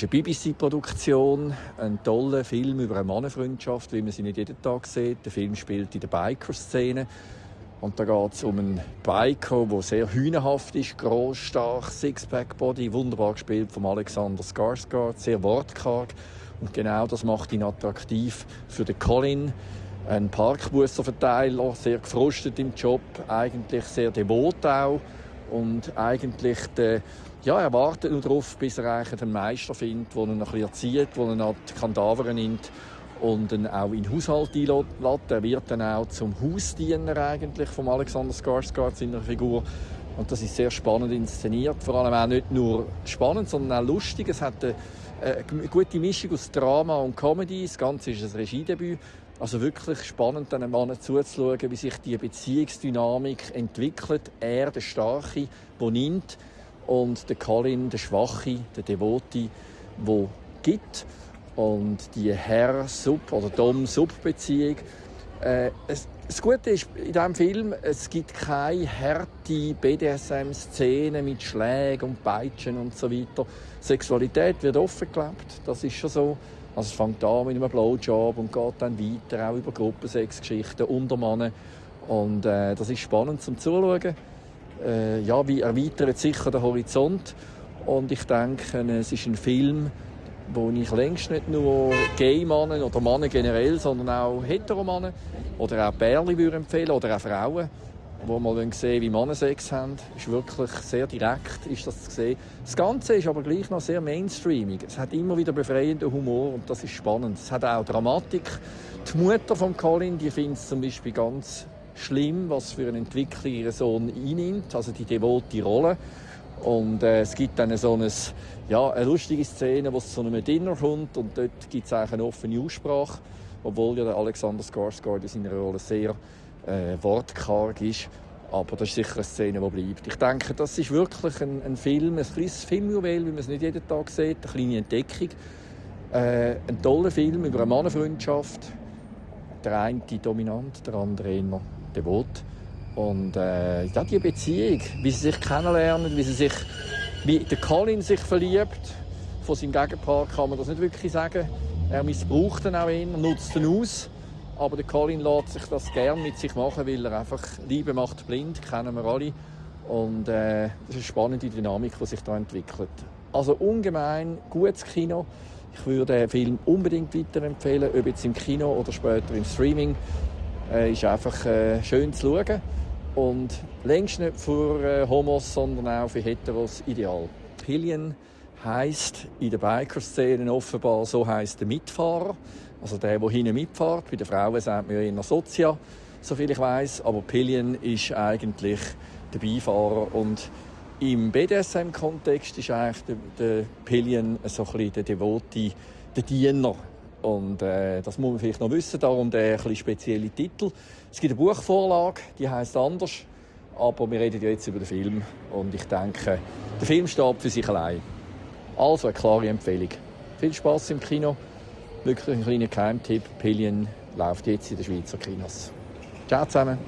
Es ist eine BBC-Produktion, ein toller Film über eine Mannenfreundschaft, wie man sie nicht jeden Tag sieht. Der Film spielt in der Biker-Szene. Und da geht es um einen Biker, der sehr hühnerhaft ist, gross, stark, Sixpack-Body, wunderbar gespielt von Alexander Skarsgård, sehr wortkarg. Und genau das macht ihn attraktiv für den Colin, ein Parkbusserverteiler, sehr gefrustet im Job, eigentlich sehr devot auch. Und eigentlich er wartet nur darauf, bis er eigentlich einen Meister findet, der ihn ein bisschen erzieht, der ihn an die Kadaver nimmt und ihn auch in den Haushalt einlässt. Er wird dann auch zum Hausdiener eigentlich von Alexander Skarsgård, seiner Figur. Und das ist sehr spannend inszeniert. Vor allem auch nicht nur spannend, sondern auch lustig. Es hat eine gute Mischung aus Drama und Comedy. Das Ganze ist ein Regiedebüt. Also wirklich spannend, diesen Mann zuzuschauen, wie sich die Beziehungsdynamik entwickelt. Er, der Starke, der nimmt, und der Colin, der Schwache, der Devote, der gibt. Und die Herr-Sub- oder Dom-Sub-Beziehung. Das Gute ist in diesem Film, es gibt keine harte BDSM-Szene mit Schlägen und Peitschen und so weiter. Sexualität wird offen gelebt, das ist schon so. Also es fängt an mit einem Blowjob und geht dann weiter, auch über Gruppensexgeschichten unter Männern. Und das ist spannend zum Zuschauen. Wie erweitert sicher den Horizont. Und ich denke, es ist ein Film, wo ich längst nicht nur Gay-Männer oder Männer generell, sondern auch Hetero-Männer oder auch Pärchen würde empfehlen oder auch Frauen, die mal sehen, wie Männer Sex haben. Ist wirklich sehr direkt, ist das zu sehen. Das Ganze ist aber gleich noch sehr mainstreamig. Es hat immer wieder befreienden Humor und das ist spannend. Es hat auch Dramatik. Die Mutter von Colin, die findet es zum Beispiel ganz schlimm, was für eine Entwicklung ihr Sohn einnimmt, also die devote Rolle. Und es gibt dann eine lustige Szene, wo es zu einem Dinner kommt und dort gibt es eigentlich eine offene Aussprache, obwohl ja der Alexander Skarsgård in seiner Rolle sehr wortkarg ist. Aber das ist sicher eine Szene, die bleibt. Ich denke, das ist wirklich ein Film, ein kleines Filmjuwel, wie man es nicht jeden Tag sieht, eine kleine Entdeckung. Ein toller Film über eine Mannenfreundschaft. Der eine dominant, der andere eher devot. Und die Beziehung, wie sie sich kennenlernen, wie der Colin sich verliebt. Von seinem Gegenpart kann man das nicht wirklich sagen. Er missbraucht ihn auch eher, nutzt ihn aus. Aber der Colin lässt sich das gerne mit sich machen, weil er einfach Liebe macht blind, kennen wir alle. Und das ist eine spannende Dynamik, die sich da entwickelt. Also ungemein gutes Kino. Ich würde den Film unbedingt weiterempfehlen, ob jetzt im Kino oder später im Streaming. Ist einfach schön zu schauen. Und längst nicht für Homos, sondern auch für Heteros ideal. Pillion heisst in der Biker-Szene offenbar, so heisst der Mitfahrer. Also der hinten mitfährt. Bei den Frauen sagt man ja eher Sozia, soviel ich weiss. Aber Pillion ist eigentlich der Beifahrer. Und im BDSM-Kontext ist eigentlich der Pillion so ein bisschen der Devote, der Diener. Und das muss man vielleicht noch wissen, darum der ein bisschen spezielle Titel. Es gibt eine Buchvorlage, die heisst anders, aber wir reden jetzt über den Film und ich denke, der Film steht für sich allein. Also eine klare Empfehlung. Viel Spass im Kino, wirklich ein kleiner Geheimtipp. Pillion läuft jetzt in den Schweizer Kinos. Ciao zusammen.